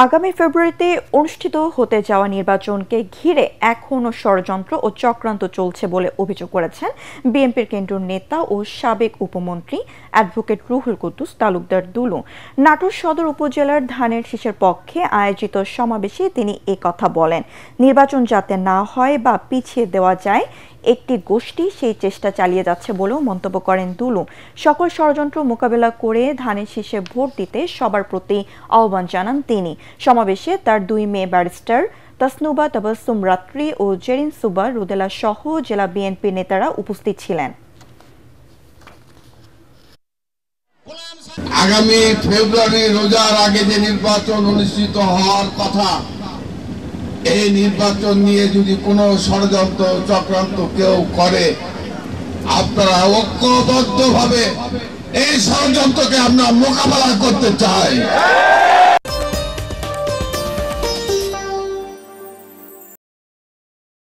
আগামী ফেব্রুয়ারিতে অনুষ্ঠিত হতে যাওয়া নির্বাচনকে ঘিরে এখনও ষড়যন্ত্র ও চক্রান্ত চলছে বলে অভিযোগ করেছেন বিএনপির কেন্দ্রীয় নেতা ও সাবেক উপমন্ত্রী অ্যাডভোকেট রুহুল কুদ্দুস তালুকদার দুলু। নাটোর সদর উপজেলার ধানের শীষের পক্ষে আয়োজিত সমাবেশে তিনি একথা বলেন। নির্বাচন যাতে না হয় বা পিছিয়ে দেওয়া যায়, একটি গোষ্ঠী সেই চেষ্টা চালিয়ে যাচ্ছে বলেও মন্তব্য করেন দুলু। সকল ষড়যন্ত্র মোকাবেলা করে ধানের শীষে ভোট দিতে সবার প্রতি আহ্বান জানান তিনি। সমাবেশে তার দুই মেয়ে ব্যারিস্টার তাসনুবা তাবাসসুম রাত্রি ও জেরিন সুবা রুদেলা সহ জেলা বিএনপি নেতারা উপস্থিত ছিলেন। আগামী ফেব্রুয়ারি রোজার আগে যে নির্বাচন অনুষ্ঠিত হওয়ার কথা, এই নির্বাচন নিয়ে যদি কোনো ষড়যন্ত্র চক্রান্ত কেউ করে, আপনারা ঐক্যবদ্ধভাবে এই ষড়যন্ত্রকে আমরা মোকাবেলা করতে চাই।